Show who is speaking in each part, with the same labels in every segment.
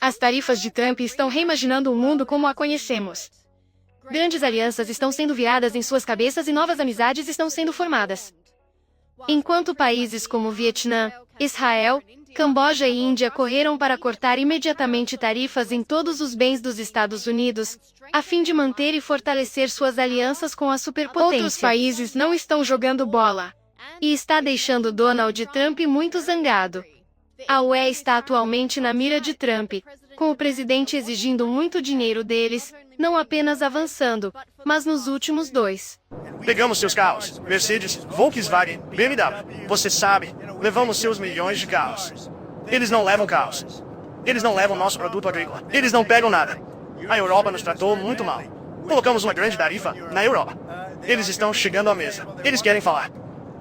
Speaker 1: As tarifas de Trump estão reimaginando o mundo como a conhecemos. Grandes alianças estão sendo viradas em suas cabeças e novas amizades estão sendo formadas. Enquanto países como Vietnã, Israel, Camboja e Índia correram para cortar imediatamente tarifas em todos os bens dos Estados Unidos, a fim de manter e fortalecer suas alianças com a superpotência. Outros países não estão jogando bola. E está deixando Donald Trump muito zangado. A UE está atualmente na mira de Trump, com o presidente exigindo muito dinheiro deles, não apenas avançando, mas nos últimos 2.
Speaker 2: Pegamos seus carros, Mercedes, Volkswagen, BMW. Você sabe, levamos seus milhões de carros. Eles não levam carros. Eles não levam nosso produto agrícola. Eles não pegam nada. A Europa nos tratou muito mal. Colocamos uma grande tarifa na Europa. Eles estão chegando à mesa. Eles querem falar.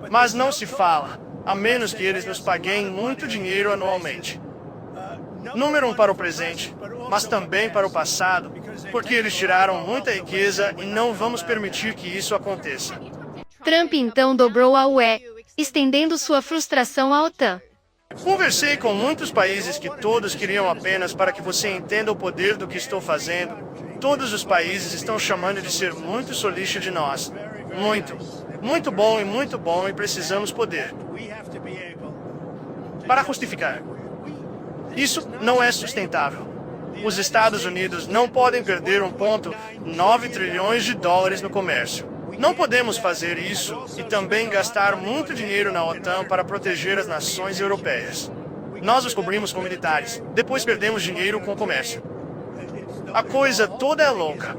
Speaker 2: Mas não se fala, a menos que eles nos paguem muito dinheiro anualmente. Número 1 para o presente, mas também para o passado, porque eles tiraram muita riqueza e não vamos permitir que isso aconteça.
Speaker 1: Trump então dobrou a UE, estendendo sua frustração à OTAN.
Speaker 2: Conversei com muitos países que todos queriam apenas para que você entenda o poder do que estou fazendo. Todos os países estão chamando de ser muito solícito de nós. Muito bom e precisamos poder. Para justificar. Isso não é sustentável. Os Estados Unidos não podem perder 1,9 trilhões de dólares no comércio. Não podemos fazer isso e também gastar muito dinheiro na OTAN para proteger as nações europeias. Nós os cobrimos com militares, depois perdemos dinheiro com o comércio. A coisa toda é louca.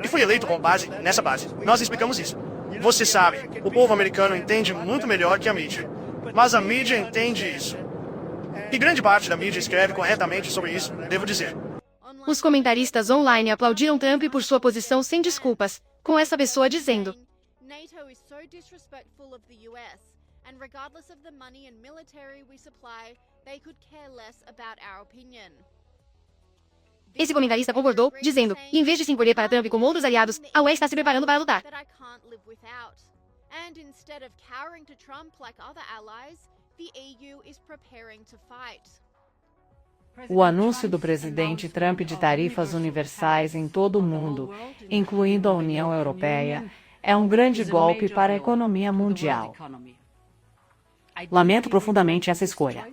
Speaker 2: E fui eleito com base nessa base. Nós explicamos isso. Você sabe, o povo americano entende muito melhor que a mídia. Mas a mídia entende isso. E grande parte da mídia escreve corretamente sobre isso, devo dizer.
Speaker 1: Os comentaristas online aplaudiram Trump por sua posição sem desculpas, com essa pessoa dizendo:
Speaker 3: NATO is so disrespectful of the US, and regardless of the money and military we supply, they could care less about our opinion.
Speaker 1: Esse comentarista concordou, dizendo: em vez de se encolher para Trump como outros aliados, a UE está se preparando para lutar.
Speaker 3: And instead of cowering to Trump like other allies, the EU is preparing to fight.
Speaker 4: O anúncio do presidente Trump de tarifas universais em todo o mundo, incluindo a União Europeia, é um grande golpe para a economia mundial. Lamento profundamente essa escolha.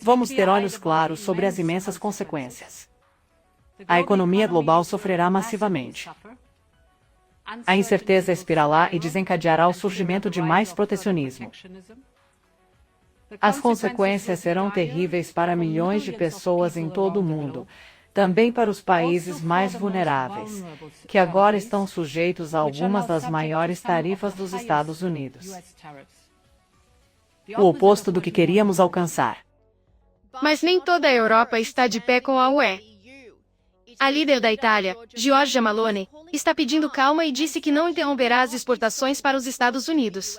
Speaker 4: Vamos ter olhos claros sobre as imensas consequências. A economia global sofrerá massivamente. A incerteza espiralá e desencadeará o surgimento de mais protecionismo. As consequências serão terríveis para milhões de pessoas em todo o mundo, também para os países mais vulneráveis, que agora estão sujeitos a algumas das maiores tarifas dos Estados Unidos. O oposto do que queríamos alcançar.
Speaker 1: Mas nem toda a Europa está de pé com a UE. A líder da Itália, Giorgia Meloni, está pedindo calma e disse que não interromperá as exportações para os Estados Unidos.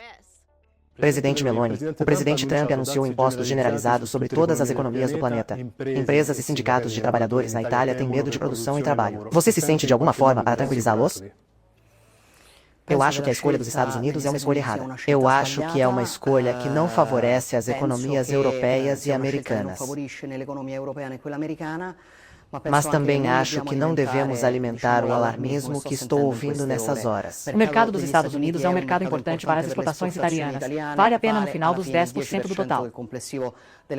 Speaker 5: Presidente Meloni, o presidente Trump anunciou impostos generalizados sobre todas as economias do planeta. Empresas e sindicatos de trabalhadores na Itália têm medo de produção e trabalho. Você se sente de alguma forma para tranquilizá-los? Eu acho que a escolha dos Estados Unidos é uma escolha errada. Eu acho que é uma escolha que não favorece as economias europeias e americanas. Mas também acho que não devemos alimentar o alarmismo que estou ouvindo nessas horas.
Speaker 4: O mercado dos Estados Unidos é um mercado importante para as exportações italianas. Vale a pena no final dos 10% do total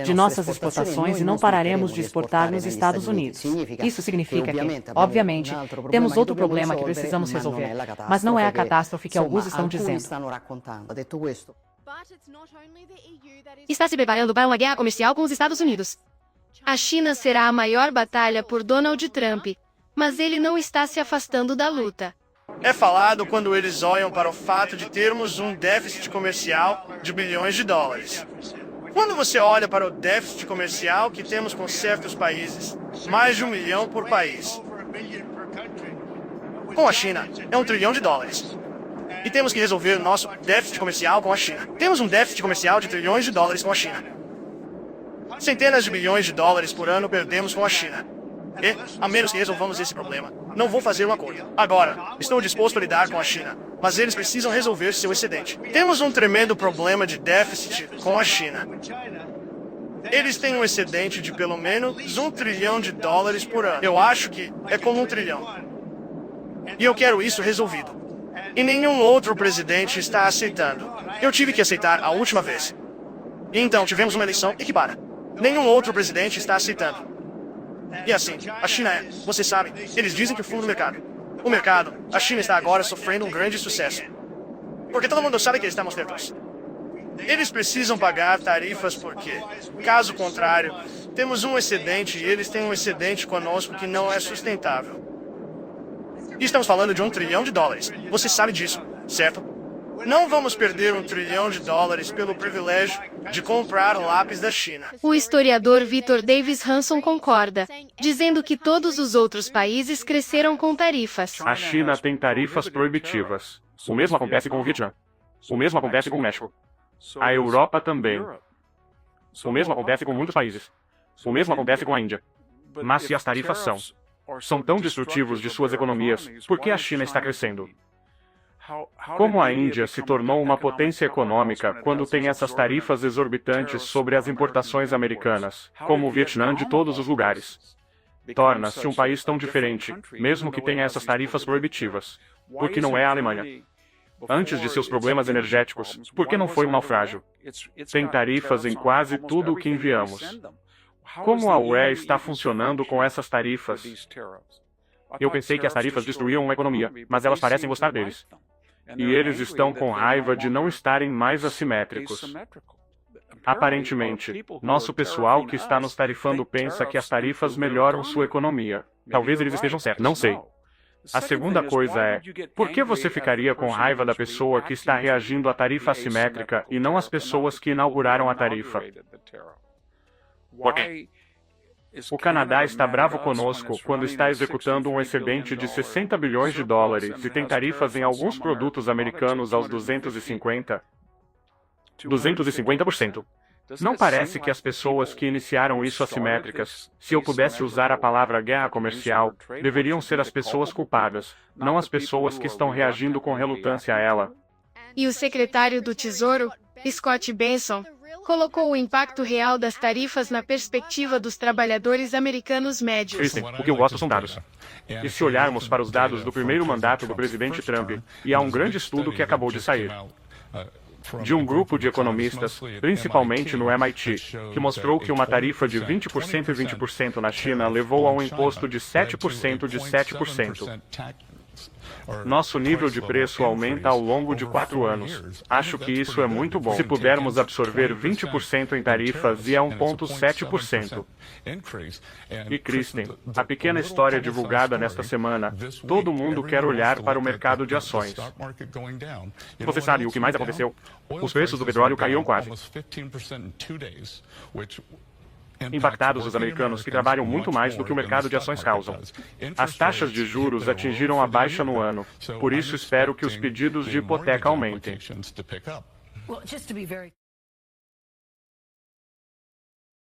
Speaker 4: de nossas exportações e não pararemos de exportar nos Estados Unidos. Isso significa que, obviamente, temos outro problema que precisamos resolver, mas não é a catástrofe que alguns estão dizendo.
Speaker 1: Está se preparando para uma guerra comercial com os Estados Unidos. A China será a maior batalha por Donald Trump, mas ele não está se afastando da luta.
Speaker 2: É falado quando eles olham para o fato de termos um déficit comercial de bilhões de dólares. Quando você olha para o déficit comercial que temos com certos países, mais de 1 milhão por país. Com a China, é 1 trilhão de dólares. E temos que resolver nosso déficit comercial com a China. Temos um déficit comercial de trilhões de dólares com a China. Centenas de bilhões de dólares por ano perdemos com a China. E, a menos que resolvamos esse problema, não vou fazer um acordo. Agora, estou disposto a lidar com a China, mas eles precisam resolver seu excedente. Temos um tremendo problema de déficit com a China. Eles têm um excedente de pelo menos $1 trilhão por ano. Eu acho que é como $1 trilhão. E eu quero isso resolvido. E nenhum outro presidente está aceitando. Eu tive que aceitar a última vez. E então tivemos uma eleição e que para. Nenhum outro presidente está aceitando. E assim, a China é, vocês sabem, eles dizem que o fundo do mercado. O mercado, a China está agora sofrendo um grande sucesso. Porque todo mundo sabe que eles estão certos. Eles precisam pagar tarifas porque, caso contrário, temos um excedente e eles têm um excedente conosco que não é sustentável. E estamos falando de $1 trilhão. Você sabe disso, certo? Não vamos perder $1 trilhão pelo privilégio de comprar lápis da China.
Speaker 1: O historiador Victor Davis Hanson concorda, dizendo que todos os outros países cresceram com tarifas.
Speaker 6: A China tem tarifas proibitivas. O mesmo acontece com o Vietnã. O mesmo acontece com o México. A Europa também. O mesmo acontece com muitos países. O mesmo acontece com a Índia. Mas se as tarifas são tão destrutivos de suas economias, por que a China está crescendo? Como a Índia se tornou uma potência econômica quando tem essas tarifas exorbitantes sobre as importações americanas, como o Vietnã de todos os lugares? Torna-se um país tão diferente, mesmo que tenha essas tarifas proibitivas. Por que não é a Alemanha? Antes de seus problemas energéticos, por que não foi um naufrágio? Tem tarifas em quase tudo o que enviamos. Como a UE está funcionando com essas tarifas? Eu pensei que as tarifas destruíam a economia, mas elas parecem gostar deles. E eles estão com raiva de não estarem mais assimétricos. Aparentemente, nosso pessoal que está nos tarifando pensa que as tarifas melhoram sua economia. Talvez eles estejam certos, não sei. A segunda coisa é, por que você ficaria com raiva da pessoa que está reagindo à tarifa assimétrica e não às pessoas que inauguraram a tarifa? Por quê? O Canadá está bravo conosco quando está executando um excedente de $60 bilhões e tem tarifas em alguns produtos americanos aos 250%. Não parece que as pessoas que iniciaram isso assimétricas, se eu pudesse usar a palavra guerra comercial, deveriam ser as pessoas culpadas, não as pessoas que estão reagindo com relutância a ela.
Speaker 1: E o secretário do Tesouro, Scott Bessent, colocou o impacto real das tarifas na perspectiva dos trabalhadores americanos médios.
Speaker 6: Kristen, o que eu gosto são dados. E se olharmos para os dados do primeiro mandato do presidente Trump, e há um grande estudo que acabou de sair, de um grupo de economistas, principalmente no MIT, que mostrou que uma tarifa de 20% e 20% na China levou a um imposto de 7% de 7%. Nosso nível de preço aumenta ao longo de 4 anos. Acho que isso é muito bom. Se pudermos absorver 20% em tarifas e a 1,7%. E Kristen, a pequena história divulgada nesta semana, todo mundo quer olhar para o mercado de ações. Você sabe o que mais aconteceu? Os preços do petróleo caíram quase. Impactados os americanos que trabalham muito mais do que o mercado de ações causam. As taxas de juros atingiram a baixa no ano, por isso espero que os pedidos de hipoteca aumentem.